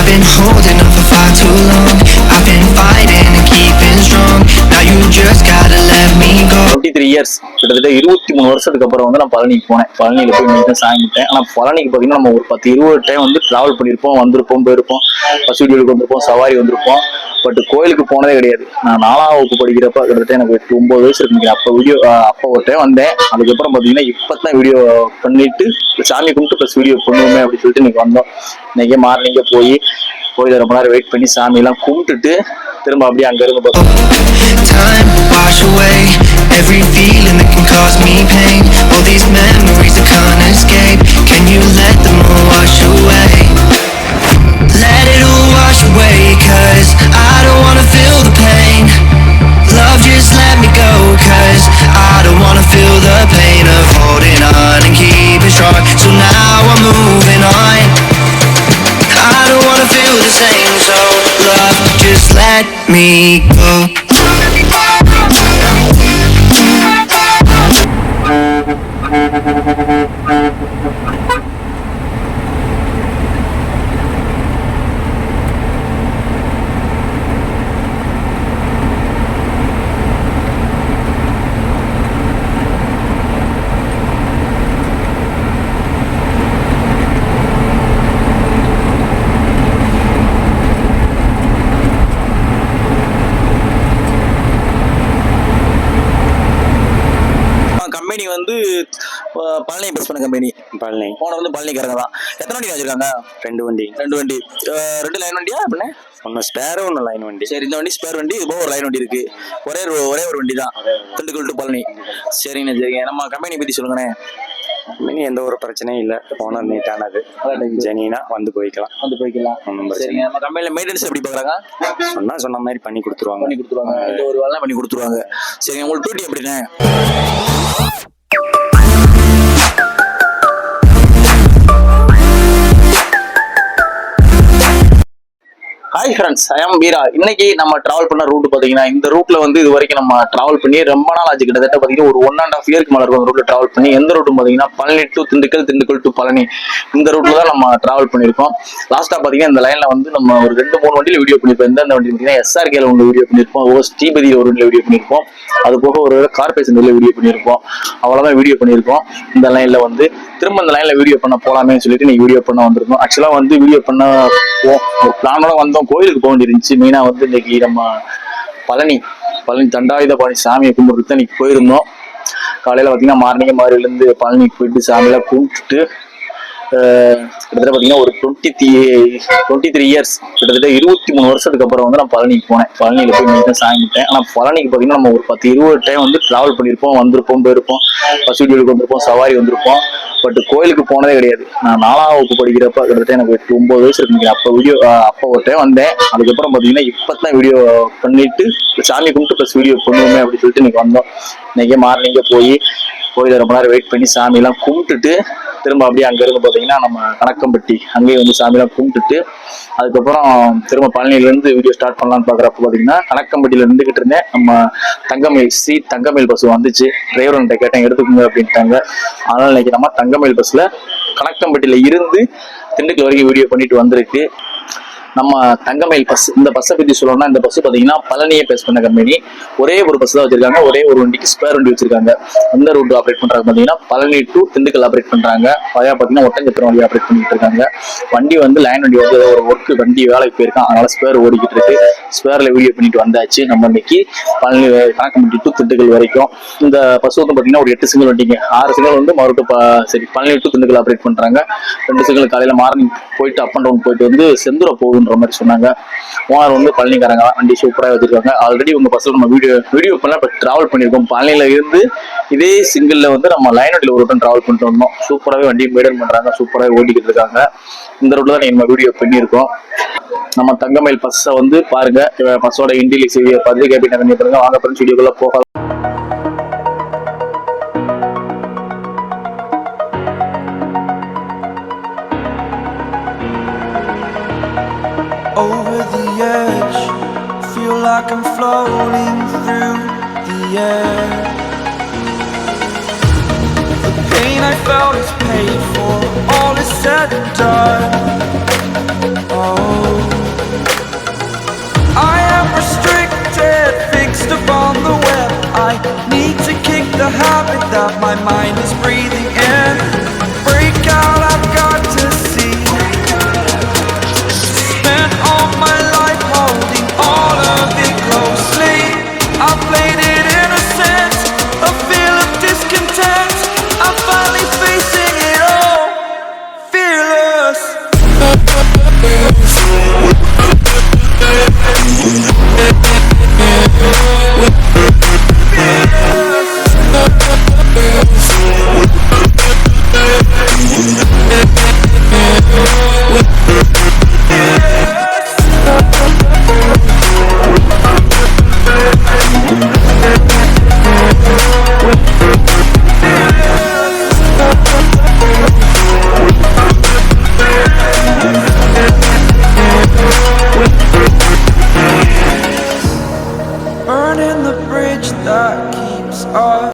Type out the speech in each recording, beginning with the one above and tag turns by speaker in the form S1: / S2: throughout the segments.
S1: I've been holding on for far too long. I've been fighting and keeping strong. Now you just gotta let me go.
S2: 23 years கிட்டத்தட்ட 23 வருஷத்துக்கு அப்புறம் வந்து நான் பழனிக்கு போனேன். பழனியில போய் மீண்டும் சாங்கிட்டேன். ஆனா பழனிக்கு பாத்தீங்கன்னா நம்ம ஒரு 10-20 டைம் வந்து டிராவல் பண்ணிருப்போம், வந்திருப்போம், போயிருப்போம், பஸ் வீடியோக்கு வந்திருப்போம், சவாரி வந்திருப்போம். பட் கோயிலுக்கு போனதே கிடையாது. நான் 4ஆம் வகுப்பு படிக்கிறப்ப கிட்டத்தட்ட எனக்கு 8-9 வயசு இருக்கு. அப்போ ஒரு டைம் வந்தேன். அதுக்கப்புறம் பாத்தீங்கன்னா இப்பதான் வீடியோ பண்ணிட்டு சாமி கும்பிட்டு ப்ளஸ் வீடியோ பண்ணுவோமே அப்படின்னு சொல்லிட்டு இன்னைக்கு வந்தோம். இன்னைக்கே மார்னிங்கே போய் கோயில ரொம்ப நேரம் வெயிட் பண்ணி சாமி எல்லாம் கும்பிட்டுட்டு திரும்ப அப்படியே அங்க இருந்து பார்த்தோம்.
S1: Time wash away every feeling that can cause me pain. All these memories that can't escape. Can you let them all wash away? Let it all wash away, 'cause I don't wanna feel the pain. Love, just let me go, 'cause I don't wanna feel the pain of holding on and keeping strong. So now I'm moving on. I don't wanna feel the same, so love, just let me go.
S2: Company வந்து Palani bus பண்ண company.
S3: Palani
S2: போன வந்து பழனிக்காரங்க தான். எத்தனை வண்டி வச்சிருக்காங்க?
S3: 2 வண்டி.
S2: 2 line வண்டியா அப்படின்னா?
S3: ஒன்னு ஸ்பேர், ஒன்னு லைன் வண்டி.
S2: சரி, இந்த வண்டி ஸ்பேர் வண்டி, இது போக ஒரு லைன் வண்டி இருக்கு. ஒரே ஒரு வண்டி தான், திண்டுக்கல் டு பழனி. சரிங்க சரிங்க. நம்ம கம்பெனி பத்தி சொல்லுங்கண்ணே.
S3: கம்பெனி எந்த ஒரு பிரச்சனையும் இல்லை. போன நீட்டானது, ஜெனினா வந்து போய்க்கலாம்.
S2: சரிங்க. நம்ம கம்பெனில மெயின்டெனன்ஸ் எப்படி பாக்குறாங்க?
S3: சொன்ன மாதிரி பண்ணி கொடுத்துருவாங்க.
S2: இந்த ஒரு வேலை பண்ணி கொடுத்துருவாங்க. சரிங்க. உங்களுக்கு டியூட்டி எப்படிண்ணே? ஹாய் ஃப்ரெண்ட்ஸ், ஐ ஆம் வீரா. இன்னைக்கு நம்ம டிராவல் பண்ண ரூட் பாத்தீங்கன்னா, இந்த ரூட்ல வந்து இது வரைக்கும் நம்ம டிராவல் பண்ணி ரொம்ப நாள் ஆச்சு. கிட்டத்தட்ட பாத்தீங்கன்னா ஒரு 1.5 இயர்க்கு மேல இருக்கும் ரூட்ல டிராவல் பண்ணி. எந்த ரூட்டும் பாத்தீங்கன்னா பழனி டு திண்டுக்கல், திண்டுக்கல் டு பழனி, இந்த ரூட்ல தான் நம்ம டிராவல் பண்ணிருக்கோம். லாஸ்டா பாத்தீங்கன்னா இந்த லைன்ல வந்து நம்ம ஒரு 2-3 வண்டியில வீடியோ பண்ணிருப்போம். எந்த வண்டி பாத்தீங்கன்னா SRKல ஒன்று வீடியோ பண்ணிருப்போம், ஸ்ரீபதியில ஒரு வீடியோ பண்ணிருப்போம், அது போக ஒரு கார்பரேஷன் வீடியோ பண்ணிருப்போம். அவ்வளவுதான் வீடியோ பண்ணிருக்கோம். இந்த லைன்ல வந்து திரும்ப இந்த லைன்ல வீடியோ பண்ண போலாமே சொல்லிட்டு நீங்க வீடியோ பண்ண வந்திருக்கோம். ஆக்சுவலா வந்து வீடியோ பண்ண ஒரு பிளானோட வந்தோம். கோயிலுக்கு போக வேண்டியிருந்துச்சு. மெயினா வந்து இன்னைக்கு நம்ம பழனி தண்டாயுதபாணி சாமியை கும்பிட்டு தான் இன்னைக்கு போயிருந்தோம். காலையில பாத்தீங்கன்னா மார்னிங்கே மாறிலிருந்து பழனிக்கு போயிட்டு சாமியெல்லாம் கும்பிட்டுட்டு கிட்டத்தட்ட பாத்தீங்கன்னா ஒரு 23 இயர்ஸ் கிட்டத்தட்ட 23 வருஷத்துக்கு அப்புறம் வந்து நான் பழனிக்கு போனேன். பழனியில போய் மீண்டும் சாங்கிட்டேன். ஆனா பழனிக்கு பாத்தீங்கன்னா நம்ம ஒரு 10-20 டைம் வந்து டிராவல் பண்ணிருப்போம், வந்திருப்போம், போயிருப்போம், பஸ் வீடியோக்கு வந்திருப்போம், சவாரி வந்திருப்போம். பட் கோயிலுக்கு போனதே கிடையாது. நான் 4ஆம் வகுப்பு படிக்கிறப்ப கிட்டத்தட்ட எனக்கு 8-9 வயசு இருக்கு. அப்போ ஒரு டைம் வந்தேன். அதுக்கப்புறம் பாத்தீங்கன்னா இப்பதான் வீடியோ பண்ணிட்டு சாமி கும்பிட்டு ப்ளஸ் வீடியோ பண்ணுவோமே அப்படின்னு சொல்லிட்டு இன்னைக்கு வந்தோம். இன்னைக்கே மார்னிங்கே போய் கோயில ரொம்ப நேரம் வெயிட் பண்ணி சாமி எல்லாம் கும்பிட்டுட்டு திரும்ப அப்படியே அங்க இருந்து பாத்தீங்கன்னா நம்ம கணக்கம்பட்டி அங்கேயே வந்து சாமி எல்லாம் கும்பிட்டுட்டு அதுக்கப்புறம் திரும்ப பழனியில இருந்து வீடியோ ஸ்டார்ட் பண்ணலாம்னு பாக்குறப்ப பாத்தீங்கன்னா கணக்கம்பட்டியில இருந்துகிட்டு இருந்தேன். நம்ம தங்கமயில் பஸ் வந்துச்சு. டிரைவர் கேட்டேன் எடுத்துக்கோங்க அப்படின்ட்டாங்க. அதனால இன்னைக்கு நம்ம தங்கமயில் பஸ்ல கணக்கம்பட்டியில இருந்து திண்டுக்கல் வரைக்கும் வீடியோ பண்ணிட்டு வந்திருக்கு. நம்ம தங்கமயில் பஸ், இந்த பஸ்ஸை பத்தி சொல்லணும்னா, இந்த பஸ் பாத்தீங்கன்னா பழனியை பேஸ் பண்ண கம்பெனி. ஒரே ஒரு பஸ் தான் வச்சிருக்காங்க. ஒரே ஒரு வண்டிக்கு ஸ்பேர் வண்டி வச்சிருக்காங்க. எந்த ரூட் ஆப்ரேட் பண்றாங்க பாத்தீங்கன்னா பழனி டு திண்டுக்கல் ஆப்ரேட் பண்றாங்க. பழைய பாத்தீங்கன்னா ஒட்டஞ்சத்திரம் வண்டி ஆப்ரேட் பண்ணிட்டு இருக்காங்க. வண்டி வந்து லைன் வண்டி வந்து ஒரு ஒர்க் வண்டி வேலைக்கு போயிருக்கான். அதனால ஸ்பேர் ஓடிக்கிட்டு இருக்கு. ஸ்பேர்ல வீடியோ பண்ணிட்டு வந்தாச்சு. நம்ம இன்னைக்கு பழனி கணக்கம்பட்டி டு திண்டுக்கல் வரைக்கும். இந்த பஸ் வந்து பாத்தீங்கன்னா ஒரு 8 சிங்கிள் வண்டிங்க. 6 சிங்கிள் வந்து மறுபடியும் பழனி டு திண்டுக்கல் ஆப்ரேட் பண்றாங்க. 2 சிங்கிள் காலையில மார்னிங் போயிட்டு அப் அண்ட் டவுன் போயிட்டு வந்து செந்துரை போகுது மாதிரி சொன்னாங்க. ஓனர் வந்து பழனிக்காரங்க. வண்டி சூப்பரா வச்சிருக்காங்க. ஆல்ரெடி உங்க பஸ்ல நம்ம வீடியோ பண்ண டிராவல் பண்ணிருக்கோம். பழனியில இருந்து இதே சிங்கிள்ல வந்து நம்ம லைன் வண்டியில ஒரு டைம் டிராவல் பண்ணிட்டு வந்தோம். சூப்பராகவே வண்டி மெயின்டைன் பண்றாங்க. சூப்பராகவே ஓட்டிக்கிட்டு இருக்காங்க. இந்த ரூட்ல தான் நம்ம வீடியோ பண்ணியிருக்கோம். நம்ம தங்கமயில் பஸ்ஸை வந்து பாருங்க. பஸ்ஸோட இன்டீரியர் வீடியோ பார்த்து கேபின் கம்மி பண்ணுங்க. வாங்க ஃப்ரெண்ட்ஸ் வீடியோக்குள்ள போகலாம்.
S1: Over the edge, feel like I'm floating through the air. The pain I felt is paid for, all is said and done. Oh,
S4: Burning the bridge that keeps us.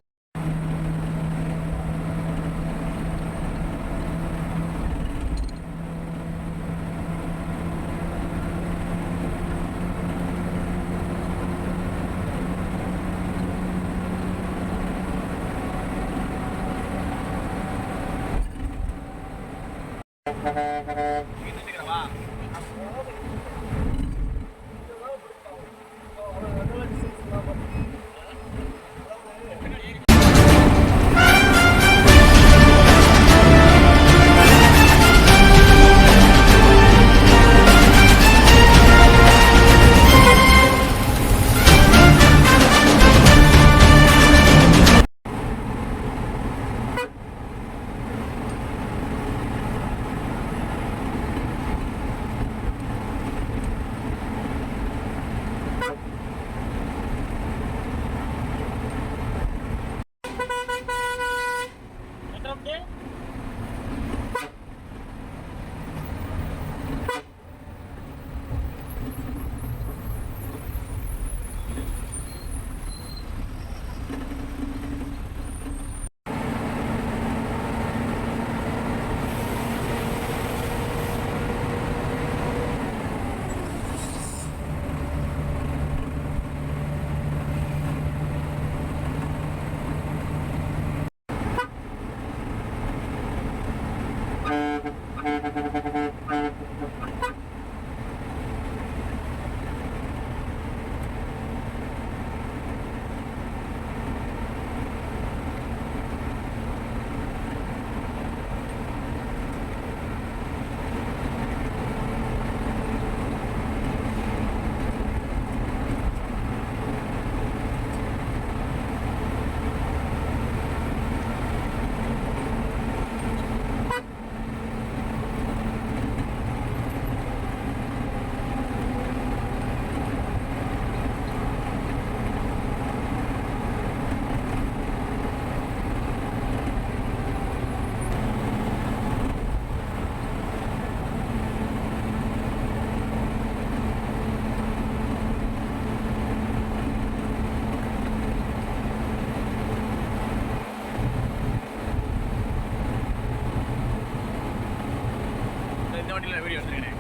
S2: இந்த வண்டியில் video எடுத்துருக்கேன்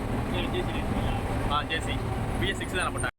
S2: ஜேசி BS6 தான் போட்டேன்.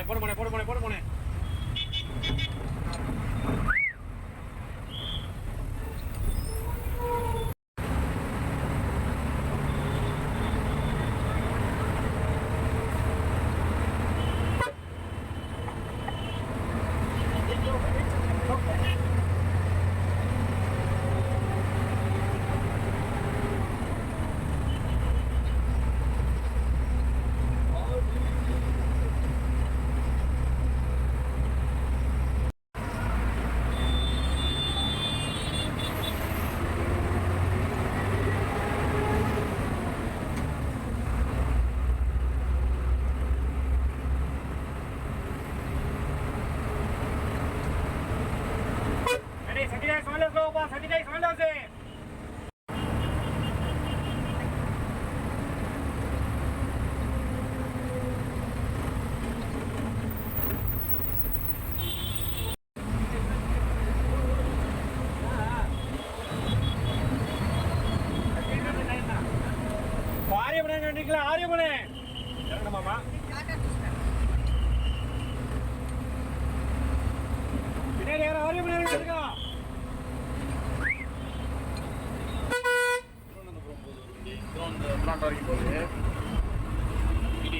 S5: போடு போடு போடு போடு போடு போடு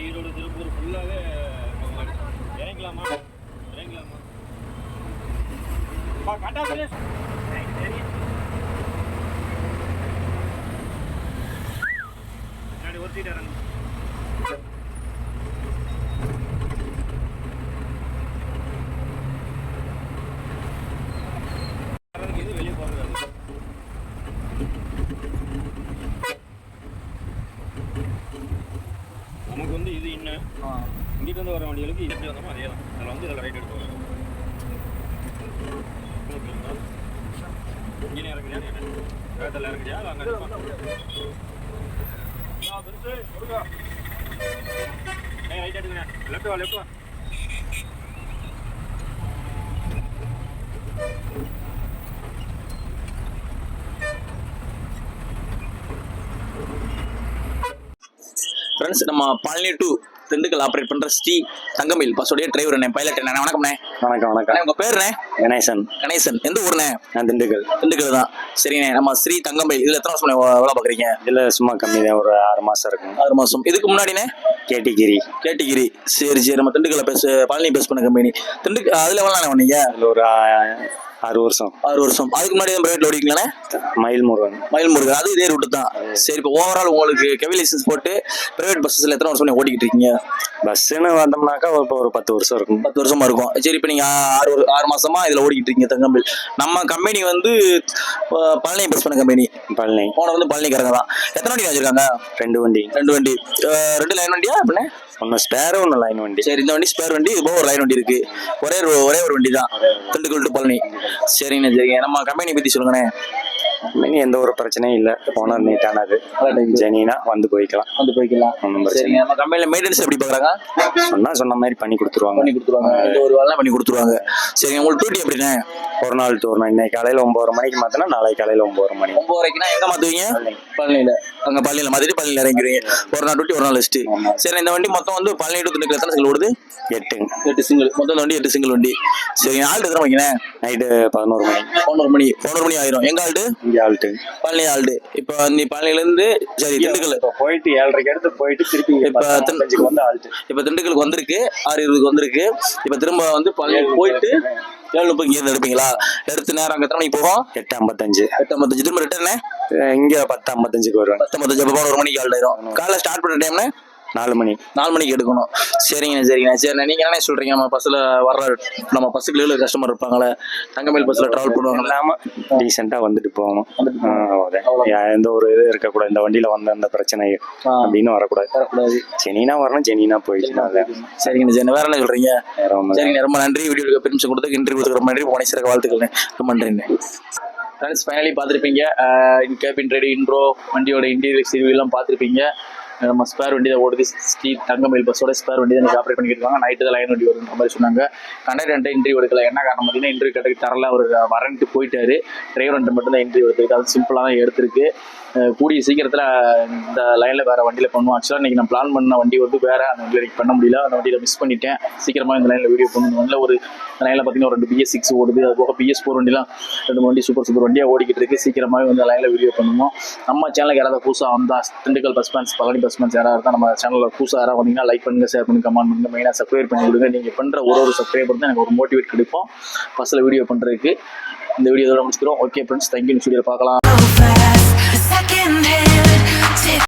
S5: ஈரோடு திருப்பூர் ஃபுல்லாகவே இறங்கலாமா கட்டா சொல்லி ஒருத்திட்டு இறங்க இது வெளியே போகிறது நமக்கு வந்து இது இன்னும் இங்கிட்ட இருந்து வர வண்டிகளுக்கு எப்படி வந்தோமோ அதே தான் அதில் வந்து இதில் ரைட் எடுத்து வரும் இங்கே இறங்குறியா வேகத்தில் இறங்குறியா அங்கே பெருசு கொடுக்கா ரைட் எடுக்குறேன் லெஃப்ட் வா
S2: ஃப்ரெண்ட்ஸ் நம்ம பழனி டு திண்டுக்கல் ஆப்ரேட் பண்ற ஸ்ரீ தங்கமயில் பஸ்ஸோடைய டிரைவர் அண்ணே பைலட் அண்ணே வணக்கம்ண்ணே.
S3: வணக்கம்.
S2: உங்க பேருண்ணே?
S3: கணேசன்.
S2: எந்த ஊர்ண்ணே?
S3: நான் திண்டுக்கல்
S2: தான். சரிண்ணே, நம்ம ஸ்ரீ தங்கமயில் இதுல எத்தனை வருஷம் வேலை பாக்குறீங்க?
S3: இதுல சும்மா கம்மி தான், ஒரு 6 மாசம் இருக்கும்.
S2: 6 மாசம். இதுக்கு முன்னாடினே கேட்டிகிரி. சரி நம்ம திண்டுக்கல்ல பழனி பேஸ் பண்ண கம்பெனி திண்டுக்கல். அதுல எவ்வளவு நாள் பண்ணீங்க?
S3: அதுல ஒரு 6 வருஷம்.
S2: அதுக்கு முன்னாடி பிரைவேட்ல ஓடிங்களா?
S3: மயில் முருகன்
S2: அது இதே ரூட் தான். சரி, இப்போ ஓவரால் உங்களுக்கு கெவி லைசன்ஸ் போட்டு பிரைவேட் பஸ்ஸஸ்ல எத்தனை வருஷம் ஓடிக்கிட்டு இருக்கீங்க?
S3: பஸ்ஸுன்னு வந்தோம்னாக்கா இப்போ ஒரு 10 வருஷம் இருக்கும்.
S2: 10 வருஷமா இருக்கும். சரி, இப்போ நீங்க 6 மாசமா இதுல ஓடிக்கிட்டு இருக்கீங்க தங்கமயில். நம்ம கம்பெனி வந்து பழனி பஸ் பண்ண கம்பெனி. ஓனர் வந்து பழனிக்காரங்க தான். எத்தனை வண்டி வச்சிருக்காங்க?
S3: 2 வண்டி.
S2: 2 லைன் வண்டியா? அப்படின்னா
S3: ஒன்னு ஸ்பேர், ஒன்னு லைன் வண்டி.
S2: சரி, இந்த வண்டி ஸ்பேர் வண்டி, இது ஒரு லைன் வண்டி இருக்கு. ஒரே ஒரு வண்டி தான் திண்டுக்கல் டு பழனி. சரிங்க. நம்ம கம்பெனி பத்தி சொல்லுங்கண்ணே.
S3: கம்பெனி எந்த ஒரு பிரச்சனையும் இல்லை. ஓனர் நீட்டானது, ஜெனினா வந்து போய்க்கலாம். ஒன்றும் பிரச்சனை.
S2: நம்ம கம்பெனில மெயின்டெனன்ஸ் எப்படி பாக்குறாங்க?
S3: சொன்ன மாதிரி பண்ணி கொடுத்துருவாங்க.
S2: இந்த ஒரு வேலை பண்ணி கொடுத்துருவாங்க. சரி, உங்களுக்கு டியூட்டி எப்படிண்ணே?
S3: ஒரு நாள் டூர்னா இன்னைக்கு காலையில 9:30 மணிக்கு மாத்தினா நாளைக்கு காலையில 9:30 மணி.
S2: 9:30க்குனா எங்க மாத்துவீங்க? பழனியில. அங்க பழனியில மாத்திட்டு பழனியில இறங்கிடுவீங்க. ஒரு நாள் டியூட்டி, ஒரு நாள் ரெஸ்ட். சரி, இந்த வண்டி மொத்தம் வந்து பழனி டு திண்டுக்கல் எத்தனை சிங்கிள் ஓடுது?
S3: 8
S2: சிங்கிள். மொத்தம் வண்டி 8 சிங்கிள் வண்டி. சரி, ஆல்ட்டு எத்தனை வைக்கணே?
S3: நைட்டு 11
S2: மணி ஆயிரும். எங்க ஆல்ட்டு?
S3: Alt
S2: Palani alt. இப்போ நீ பழனில இருந்து சரி திண்டுக்கல்
S3: போயிட்டு 7:30 எடுத்து போயிட்டு திருப்பி
S2: இப்ப
S3: வந்து ஆல்ட்டு.
S2: இப்ப திண்டுக்கலுக்கு வந்திருக்கு, 6:20 வந்திருக்கு. இப்ப திரும்ப வந்து பழனி போயிட்டு 7:30 இங்க இருந்து எடுப்பீங்களா? எடுத்து நேரம் அங்க எத்தனை மணிக்கு போகும்?
S3: 8:55.
S2: திரும்ப ரிட்டர்னு
S3: இங்க 10:55 வருவேன்.
S2: 10:55. அப்ப 1 மணிக்கு ஆல்ட் ஆயிரும். காலைல ஸ்டார்ட் பண்ண டைம்ல
S3: 4 மணிக்கு
S2: எடுக்கணும். சரிங்கண்ணா. சரிண்ணா, நீங்க என்ன சொல்றீங்க? நம்ம பஸ்ல நம்ம பஸ்ஸுக்கு கஸ்டமர் இருப்பாங்களே, தங்கமயில் பஸ்ல டிராவல் பண்ணுவாங்க,
S3: டீசெண்டா வந்துட்டு போகணும். எந்த ஒரு இது இருக்கக்கூடாது. இந்த வண்டியில வந்த அந்த பிரச்சனை அப்படின்னு வரக்கூடாது. ஜெனினா வரணும், ஜெனினா போயிடுச்சு.
S2: சரிங்கண்ணா. வேற என்ன சொல்றீங்க? சரிங்க, ரொம்ப நன்றி. வீடியோக்கு பெர்மிஷன் கொடுத்து இன்டர்வியூ கொடுத்துக்க ரொம்ப நன்றி. போனீங்க வாழ்த்துக்கள். ரொம்ப நன்றிண்ணே. ஃப்ரெண்ட்ஸ், ஃபைனலி பார்த்துருப்பீங்க கேபின் ரெடி, இன்ட்ரோ, வண்டியோட இன்டீரியர் ரிவ்யூ எல்லாம் பார்த்துருப்பீங்க. நம்ம ஸ்பேர் வண்டி தான் ஓடுது. ஸ்ரீ தங்கமயில் பஸ்ஸோட ஸ்பேர் வண்டி தான் ஆப்ரேட் பண்ணிட்டு இருக்காங்க. நைட்டு தான் லைன் வண்டி வருன்ற மாதிரி சொன்னாங்க. கண்டக்டர் இன்டர்வியூ எடுக்கல. என்ன காரணம் பார்த்தீங்கன்னா, இன்டர்வியூ கண்டக்டர் தரல, அவர் வரன்ட்டு போயிட்டாரு. டிரைவர் மட்டும் தான் இன்டர்வியூ எடுத்திருக்கு. அது சிம்பிளாக தான் எடுத்திருக்கு. கூடிய சீக்கிரத்தில் இந்த லைனில் வேறு வண்டியில் பண்ணுவோம். ஆக்சுவலாக இன்றைக்கி நான் பிளான் பண்ண வண்டி வந்து வேறு, அந்த வண்டியில் எனக்கு பண்ண முடியல. அந்த வண்டியில் மிஸ் பண்ணிட்டேன். சீக்கிரமாக இந்த லைனில் வீடியோ பண்ணணும். ஒரு லைனில் பார்த்தீங்கன்னா ஒரு 2 BS6 ஓடுது. அது போக BS4 வண்டிலாம் 2 வண்டி சூப்பர் வண்டியாக ஓடிக்கிட்டு இருக்குது. சீக்கிரமாகவே வந்து லைனில் வீடியோ பண்ணுவோம். நம்ம சேனலுக்கு யாராவது புதுசாக வந்தால், Dindigul bus men's, Palani bus men's யாராவது இருந்தால் நம்ம சேனலில் புதுசாக யாராவது வந்தீங்கன்னா லைக் பண்ணுங்கள், ஷேர் பண்ணுங்கள், கமெண்ட் பண்ணுங்கள். மெயினாக சப்ஸ்கிரைப் பண்ணி கொடுங்க. நீங்கள் பண்ணுற ஒரு சப்ஸ்கிரைபர் தான் எனக்கு ஒரு மோட்டிவேட் கிடைக்கும் பஸ்ஸில் வீடியோ பண்ணுறதுக்கு. இந்த வீடியோ இதோட முடிச்சுக்கிறோம். Okay friends, thank you. வீடியோ பார்க்கலாம்.
S6: Second hand